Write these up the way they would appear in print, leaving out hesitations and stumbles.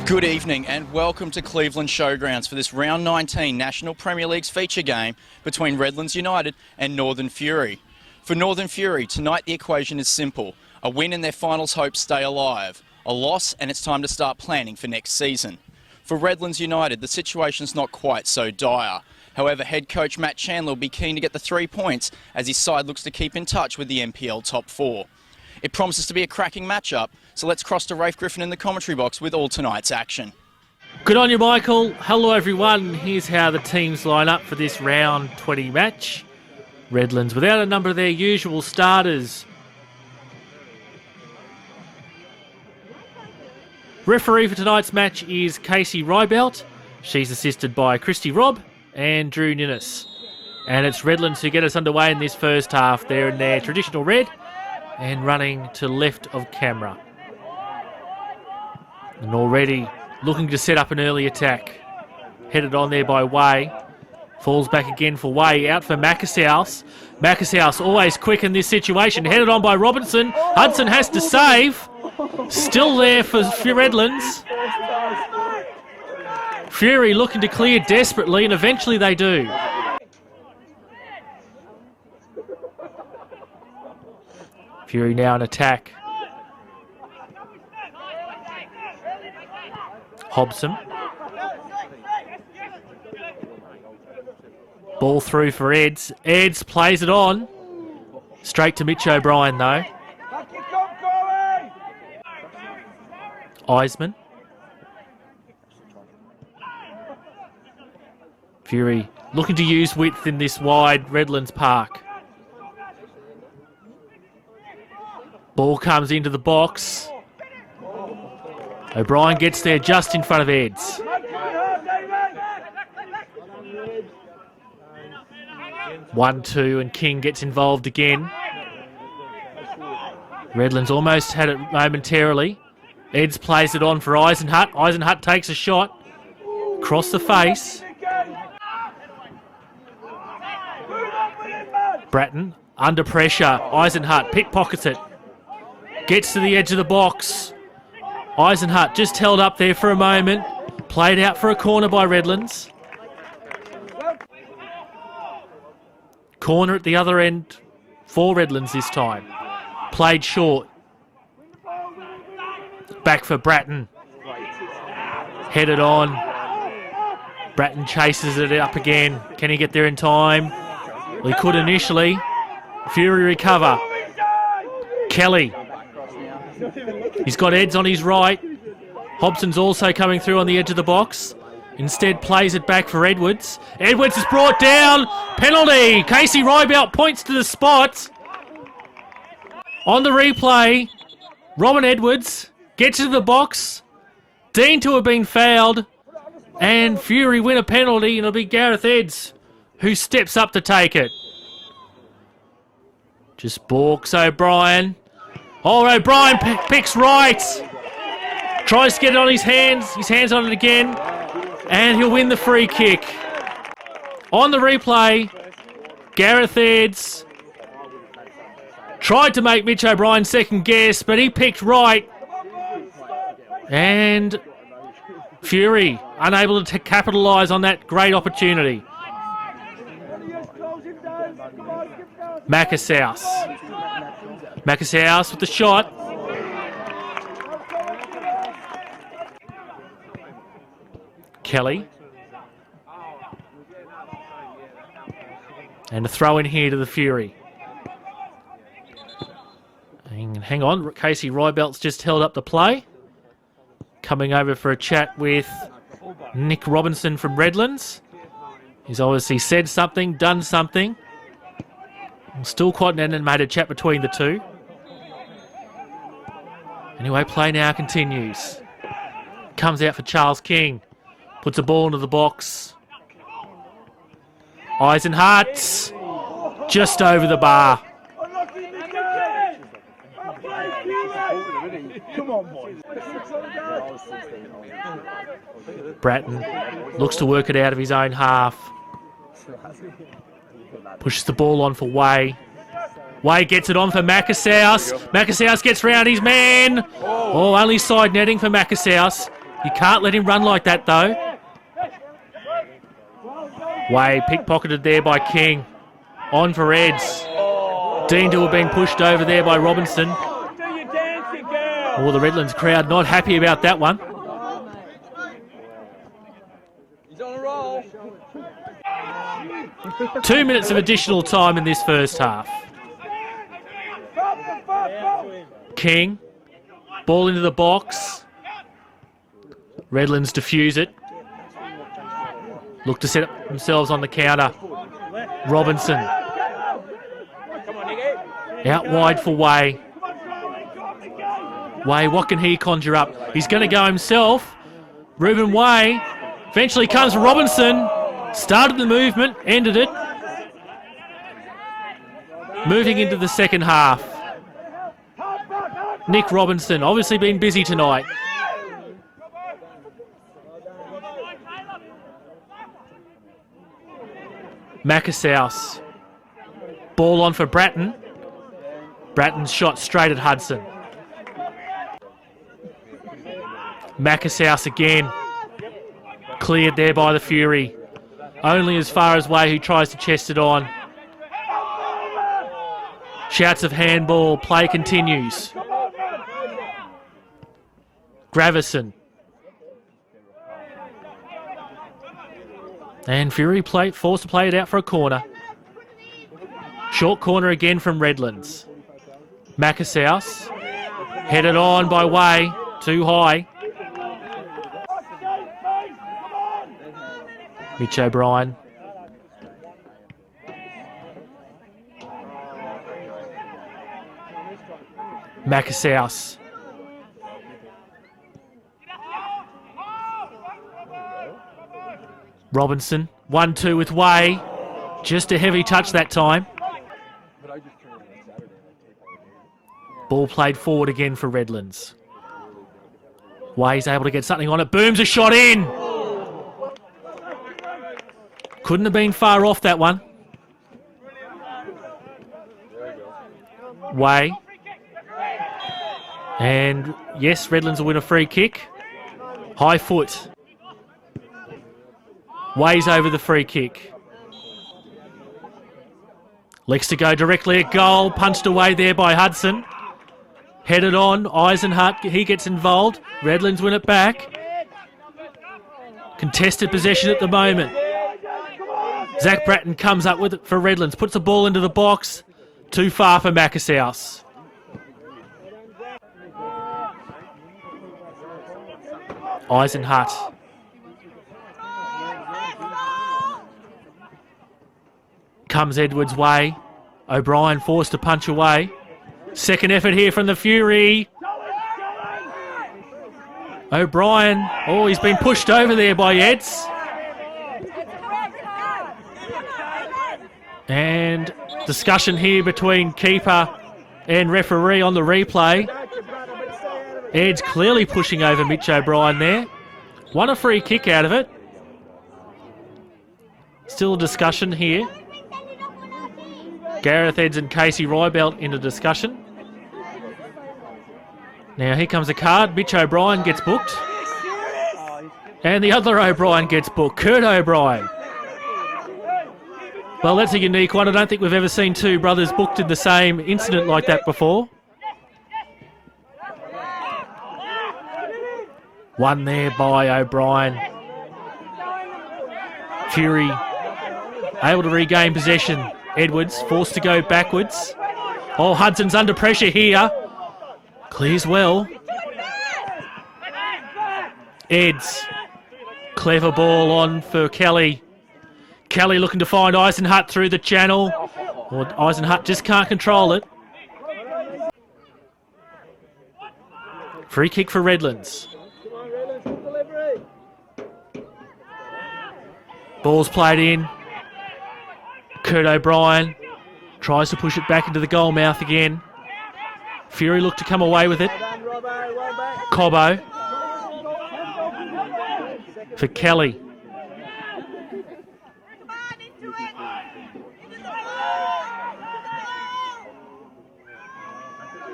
Good evening and welcome to Cleveland Showgrounds for this Round 19 National Premier League's feature game between Redlands United and Northern Fury. For Northern Fury, tonight the equation is simple. A win and their finals hopes stay alive. A loss and it's time to start planning for next season. For Redlands United, the situation's not quite so dire. However, head coach Matt Chandler will be keen to get the 3 points as his side looks to keep in touch with the NPL top 4. It promises to be a cracking matchup, so let's cross to Rafe Griffin in the commentary box with all tonight's action. Good on you, Michael. Hello, everyone. Here's how the teams line up for this Round 20 match. Redlands without a number of their usual starters. Referee for tonight's match is Casey Rybelt. She's assisted by Christy Robb and Drew Ninnis. And it's Redlands who get us underway in this first half. They're in their traditional red and running to left of camera. And already looking to set up an early attack. Headed on there by Way. Falls back again for Way. Out for Macassaus. Macassaus always quick in this situation. Headed on by Robinson. Hudson has to save. Still there for Redlands. Fury looking to clear desperately, and eventually they do. Fury now in attack. Hobson. Ball through for Eds. Eds plays it on. Straight to Mitch O'Brien though. Eisman. Fury looking to use width in this wide Redlands Park. Ball comes into the box. O'Brien gets there just in front of Eds. One, two, and King gets involved again. Redlands almost had it momentarily. Eds plays it on for Eisenhut. Eisenhut takes a shot. Across the face. Bratton under pressure. Eisenhut pickpockets it. Gets to the edge of the box. Eisenhut just held up there for a moment. Played out for a corner by Redlands. Corner at the other end for Redlands this time. Played short. Back for Bratton. Headed on. Bratton chases it up again. Can he get there in time? Well, he could initially. Fury recover. Kelly. He's got Eds on his right. Hobson's also coming through on the edge of the box. Instead plays it back for Edwards. Edwards is brought down. Penalty. Casey Rybelt points to the spot. On the replay, Robin Edwards gets to the box. Deemed to have been fouled. And Fury win a penalty, and it'll be Gareth Eds who steps up to take it. Just balks O'Brien. Oh, O'Brien picks right. Tries to get it on his hands. His hands on it again. And he'll win the free kick. On the replay, Gareth Eds tried to make Mitch O'Brien second guess, but he picked right. And Fury unable to capitalise on that great opportunity. Macassaus. Macassaus with the shot. Kelly. And a throw in here to the Fury. Hang on, Casey Rybelt's just held up the play. Coming over for a chat with Nick Robinson from Redlands. He's obviously said something, done something. Still quite an animated chat between the two. Anyway, play now continues. Comes out for Charles King. Puts the ball into the box. Eisenhut. Just over the bar. Bratton looks to work it out of his own half. Pushes the ball on for Way. Way gets it on for Macassaus. Macassaus gets round his man. Oh, only side netting for Macassaus. You can't let him run like that, though. Way pickpocketed there by King. On for Eds. Dean to have been pushed over there by Robinson. Oh, the Redlands crowd not happy about that one. He's on a roll. 2 minutes of additional time in this first half. King. Ball into the box. Redlands defuse it. Look to set up themselves on the counter. Robinson. Out wide for Way. Way, what can he conjure up? He's going to go himself. Reuben Way. Eventually comes Robinson. Started the movement, ended it. Moving into the second half. Nick Robinson, obviously been busy tonight. Macasaus. Ball on for Bratton. Bratton's shot straight at Hudson. Macasaus again. Cleared there by the Fury. Only as far as Way, who tries to chest it on. Shouts of handball. Play continues. Gravison. And Fury forced to play it out for a corner. Short corner again from Redlands. Macasaus. Headed on by Way. Too high. Mitch O'Brien. Macasaus. Robinson. 1-2 with Way. Just a heavy touch that time. Ball played forward again for Redlands. Way's able to get something on it. Booms a shot in. Couldn't have been far off that one. Way. And yes, Redlands will win a free kick. High foot. Way's over the free kick. Licks to go directly at goal. Punched away there by Hudson. Headed on. Eisenhut, he gets involved. Redlands win it back. Contested possession at the moment. Zach Bratton comes up with it for Redlands. Puts the ball into the box. Too far for Macasaus. Eisenhut. Comes Edwards' way. O'Brien forced to punch away. Second effort here from the Fury. O'Brien. Oh, he's been pushed over there by Eds. And discussion here between keeper and referee on the replay. Ed's clearly pushing over Mitch O'Brien there. Won a free kick out of it. Still a discussion here. Gareth Eds and Casey Rybelt in a discussion. Now here comes a card. Mitch O'Brien gets booked. And the other O'Brien gets booked. Kurt O'Brien. Well, that's a unique one. I don't think we've ever seen two brothers booked in the same incident like that before. One there by O'Brien. Fury able to regain possession. Edwards forced to go backwards. Oh, Hudson's under pressure here. Clears well. Eds. Clever ball on for Kelly. Kelly looking to find Eisenhut through the channel. Well, Eisenhut just can't control it. Free kick for Redlands. Ball's played in. Kurt O'Brien tries to push it back into the goal mouth again. Fury looked to come away with it. Cobbo. For Kelly.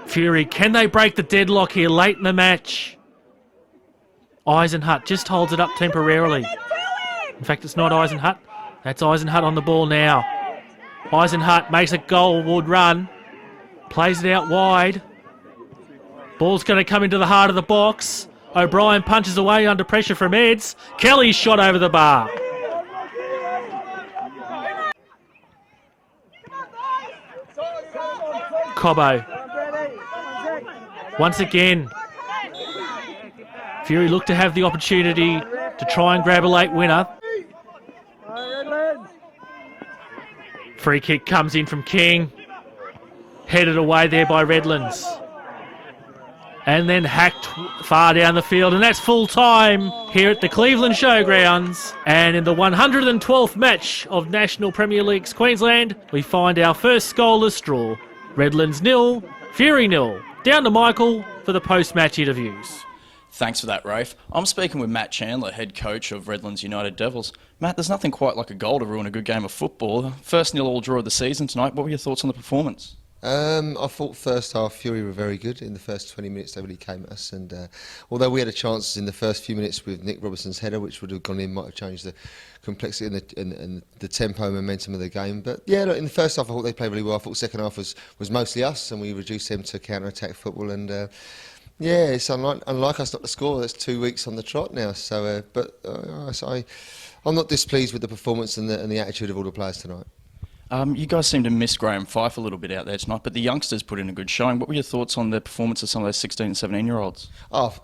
Fury, can they break the deadlock here late in the match? Eisenhut just holds it up temporarily. In fact, it's not Eisenhut. That's Eisenhut on the ball now. Eisenhut makes a goalward run. Plays it out wide. Ball's going to come into the heart of the box. O'Brien punches away under pressure from Eds. Kelly's shot over the bar. Cobbo. Once again, Fury looked to have the opportunity to try and grab a late winner. Free kick comes in from King. Headed away there by Redlands. And then hacked far down the field. And that's full time here at the Cleveland Showgrounds. And in the 112th match of National Premier League's Queensland, we find our first goalless draw. Redlands 0, Fury 0. Down to Michael for the post-match interviews. Thanks for that, Rafe. I'm speaking with Matt Chandler, head coach of Redlands United Devils. Matt, there's nothing quite like a goal to ruin a good game of football. First 0-all draw of the season tonight. What were your thoughts on the performance? I thought first half Fury were very good. In the first 20 minutes they really came at us, and although we had a chance in the first few minutes with Nick Robertson's header, which would have gone in, might have changed the complexity and the tempo and momentum of the game. But yeah, look, in the first half I thought they played really well. I thought the second half was mostly us, and we reduced them to counter-attack football. And yeah, it's unlike us not to score. That's 2 weeks on the trot now. So, I'm not displeased with the performance and the attitude of all the players tonight. You guys seem to miss Graham Fife a little bit out there tonight, but the youngsters put in a good showing. What were your thoughts on the performance of some of those 16 and 17-year-olds? Oh,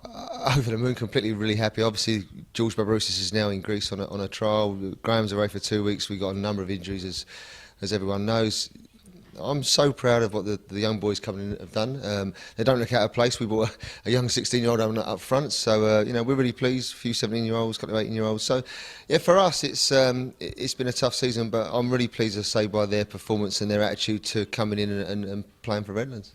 over the moon, completely really happy. Obviously, George Barbarousis is now in Greece on a trial. Graham's away for 2 weeks. We've got a number of injuries, as everyone knows. I'm so proud of what the young boys coming in have done. They don't look out of place. We brought a young 16-year-old up front, so we're really pleased. A few 17-year-olds, a couple of 18-year-olds. So yeah, for us, it's been a tough season, but I'm really pleased to say by their performance and their attitude to coming in and playing for Redlands.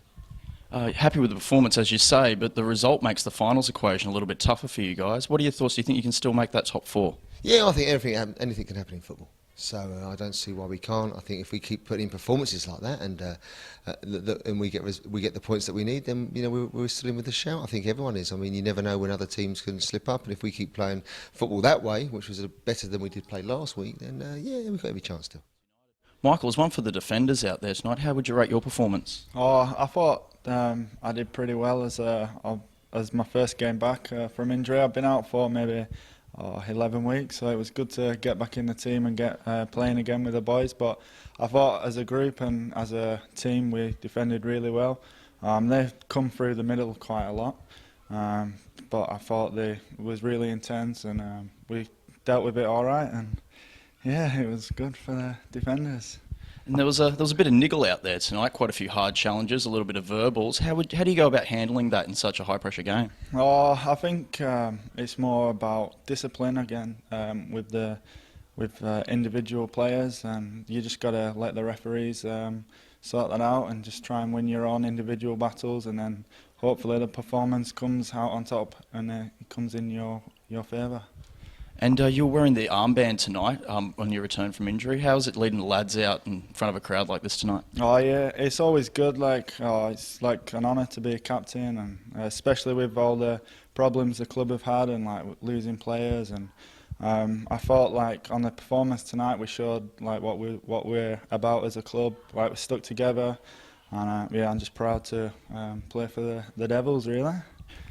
Happy with the performance, as you say, but the result makes the finals equation a little bit tougher for you guys. What are your thoughts? Do you think you can still make that top four? Yeah, I think anything can happen in football. So I don't see why we can't. I think if we keep putting in performances like that and we get the points that we need, then we're still in with the shout. I think everyone is. I mean, you never know when other teams can slip up, and if we keep playing football that way, which was better than we did play last week, then yeah, we've got every chance still. Michael, there's one for the defenders out there tonight. How would you rate your performance? Oh, I thought I did pretty well as my first game back from injury. I've been out for maybe 11 weeks, so it was good to get back in the team and get playing again with the boys. But I thought as a group and as a team we defended really well. They've come through the middle quite a lot, but I thought it was really intense, and we dealt with it all right, and yeah, it was good for the defenders. And there was a bit of niggle out there tonight, quite a few hard challenges, a little bit of verbals. How do you go about handling that in such a high-pressure game? Oh, I think it's more about discipline again with individual players, and you just got to let the referees sort that out and just try and win your own individual battles, and then hopefully the performance comes out on top and it comes in your favour. And you were wearing the armband tonight on your return from injury. How is it leading the lads out in front of a crowd like this tonight? Oh yeah, it's always good. It's like an honour to be a captain, and especially with all the problems the club have had and like losing players. And I thought like on the performance tonight we showed like what we're about as a club. Like we stuck together, and yeah, I'm just proud to play for the Devils really.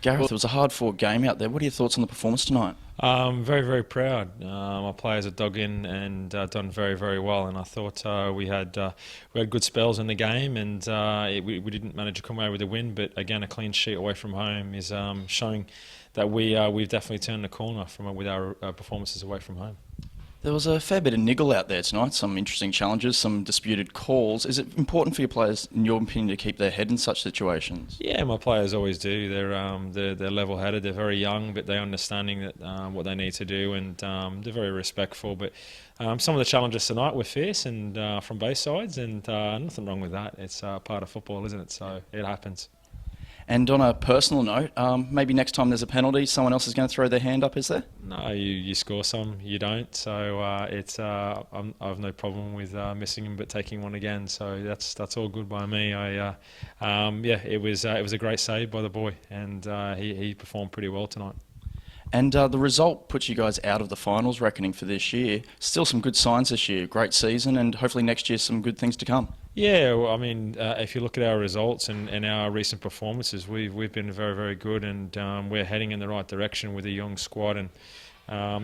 Gareth, it was a hard-fought game out there. What are your thoughts on the performance tonight? Very, very proud. Our players have dug in and done very, very well. And I thought we had good spells in the game, and we didn't manage to come away with a win. But again, a clean sheet away from home is showing that we've definitely turned the corner with our performances away from home. There was a fair bit of niggle out there tonight, some interesting challenges, some disputed calls. Is it important for your players, in your opinion, to keep their head in such situations? Yeah, my players always do. They're level-headed, they're very young, but they're understanding that what they need to do, and they're very respectful. But some of the challenges tonight were fierce and from both sides, and nothing wrong with that. It's part of football, isn't it? So it happens. And on a personal note, maybe next time there's a penalty, someone else is going to throw their hand up, is there? No, you score some, you don't. So I've no problem with missing him, but taking one again. So that's all good by me. It was a great save by the boy, and he performed pretty well tonight. And the result puts you guys out of the finals reckoning for this year. Still some good signs this year. Great season, and hopefully next year some good things to come. Yeah, well, I mean, if you look at our results and our recent performances, we've been very, very good, and we're heading in the right direction with a young squad. And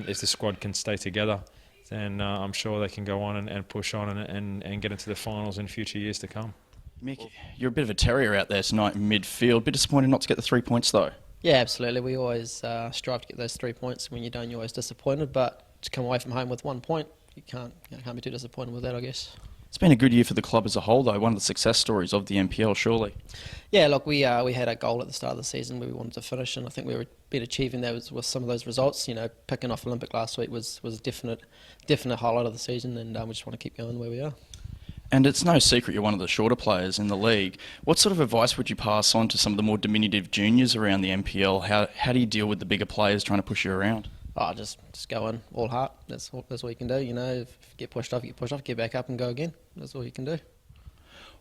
if the squad can stay together, then I'm sure they can go on and push on and get into the finals in future years to come. Mick, you're a bit of a terrier out there tonight in midfield. Bit disappointed not to get the 3 points though. Yeah, absolutely. We always strive to get those 3 points. When you don't, you're always disappointed. But to come away from home with 1 point, you can't be too disappointed with that, I guess. It's been a good year for the club as a whole, though. One of the success stories of the NPL, surely. Yeah, look, we had a goal at the start of the season where we wanted to finish, and I think we've been achieving that with some of those results. You know, picking off Olympic last week was a definite highlight of the season, and we just want to keep going where we are. And it's no secret you're one of the shorter players in the league. What sort of advice would you pass on to some of the more diminutive juniors around the NPL? How do you deal with the bigger players trying to push you around? Oh, just go in all heart. That's all you can do. You know, if you get pushed off, get back up and go again. That's all you can do.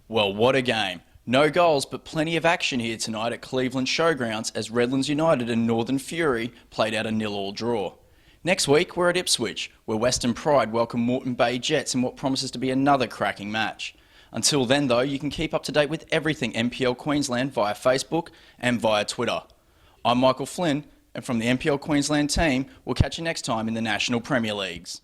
Well, what a game. No goals, but plenty of action here tonight at Cleveland Showgrounds as Redlands United and Northern Fury played out a 0-0 draw. Next week, we're at Ipswich, where Western Pride welcome Moreton Bay Jets in what promises to be another cracking match. Until then, though, you can keep up to date with everything NPL Queensland via Facebook and via Twitter. I'm Michael Flynn, and from the NPL Queensland team, we'll catch you next time in the National Premier Leagues.